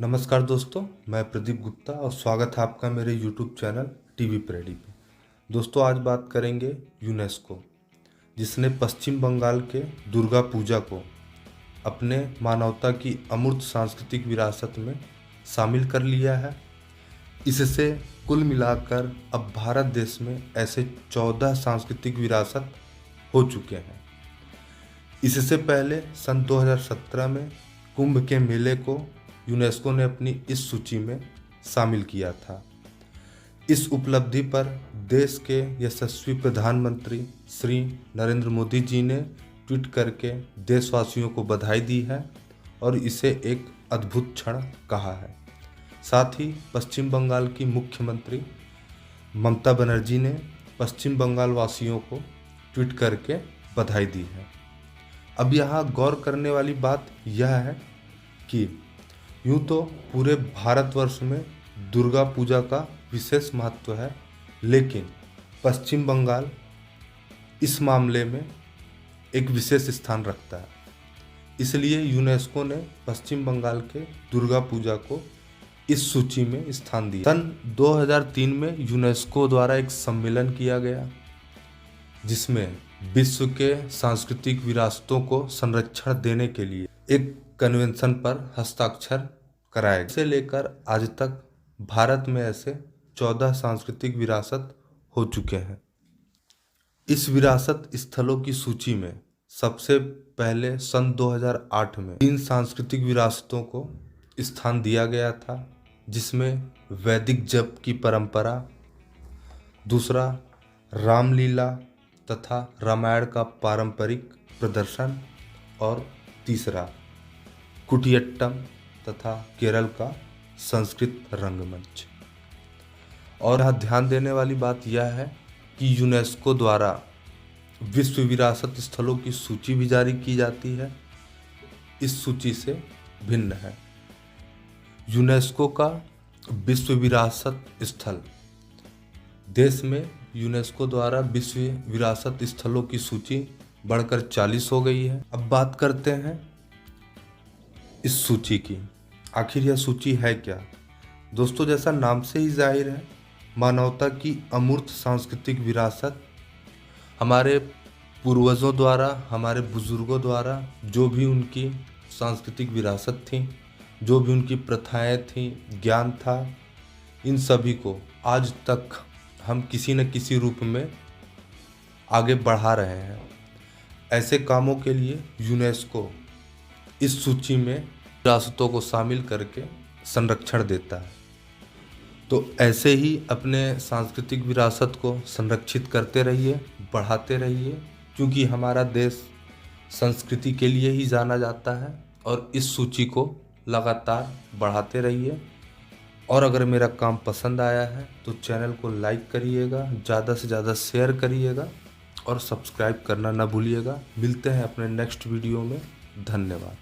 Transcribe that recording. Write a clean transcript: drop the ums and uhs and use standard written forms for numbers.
नमस्कार दोस्तों, मैं प्रदीप गुप्ता और स्वागत है आपका मेरे YouTube चैनल टीवी प्रेडी पे। दोस्तों, आज बात करेंगे यूनेस्को, जिसने पश्चिम बंगाल के दुर्गा पूजा को अपने मानवता की अमूर्त सांस्कृतिक विरासत में शामिल कर लिया है। इससे कुल मिलाकर अब भारत देश में ऐसे 14 सांस्कृतिक विरासत हो चुके हैं। इससे पहले सन 2017 में कुंभ के मेले को यूनेस्को ने अपनी इस सूची में शामिल किया था। इस उपलब्धि पर देश के यशस्वी प्रधानमंत्री श्री नरेंद्र मोदी जी ने ट्वीट करके देशवासियों को बधाई दी है और इसे एक अद्भुत क्षण कहा है। साथ ही पश्चिम बंगाल की मुख्यमंत्री ममता बनर्जी ने पश्चिम बंगाल वासियों को ट्वीट करके बधाई दी है। अब यहाँ गौर करने वाली बात यह है कि यूँ तो पूरे भारतवर्ष में दुर्गा पूजा का विशेष महत्व है, लेकिन पश्चिम बंगाल इस मामले में एक विशेष स्थान रखता है। इसलिए यूनेस्को ने पश्चिम बंगाल के दुर्गा पूजा को इस सूची में स्थान दिया। सन 2003 में यूनेस्को द्वारा एक सम्मेलन किया गया, जिसमें विश्व के सांस्कृतिक विरासतों को संरक्षण देने के लिए एक कन्वेंशन पर हस्ताक्षर कराए। से लेकर आज तक भारत में ऐसे 14 सांस्कृतिक विरासत हो चुके हैं। इस विरासत स्थलों की सूची में सबसे पहले सन 2008 में 3 सांस्कृतिक विरासतों को स्थान दिया गया था, जिसमें वैदिक जप की परंपरा, दूसरा रामलीला तथा रामायण का पारंपरिक प्रदर्शन और तीसरा कुटियट्टम तथा केरल का संस्कृत रंगमंच। और यहाँ ध्यान देने वाली बात यह है कि यूनेस्को द्वारा विश्व विरासत स्थलों की सूची भी जारी की जाती है, इस सूची से भिन्न है। यूनेस्को का विश्व विरासत स्थल, देश में यूनेस्को द्वारा विश्व विरासत स्थलों की सूची बढ़कर 40 हो गई है। अब बात करते हैं इस सूची की। आखिर यह सूची है क्या? दोस्तों, जैसा नाम से ही जाहिर है, मानवता की अमूर्त सांस्कृतिक विरासत हमारे पूर्वजों द्वारा, हमारे बुजुर्गों द्वारा जो भी उनकी सांस्कृतिक विरासत थी, जो भी उनकी प्रथाएं थी, ज्ञान था, इन सभी को आज तक हम किसी न किसी रूप में आगे बढ़ा रहे हैं। ऐसे कामों के लिए यूनेस्को इस सूची में विरासतों को शामिल करके संरक्षण देता है। तो ऐसे ही अपने सांस्कृतिक विरासत को संरक्षित करते रहिए, बढ़ाते रहिए, क्योंकि हमारा देश संस्कृति के लिए ही जाना जाता है। और इस सूची को लगातार बढ़ाते रहिए। और अगर मेरा काम पसंद आया है तो चैनल को लाइक करिएगा, ज़्यादा से ज़्यादा शेयर करिएगा और सब्सक्राइब करना ना भूलिएगा। मिलते हैं अपने नेक्स्ट वीडियो में। धन्यवाद।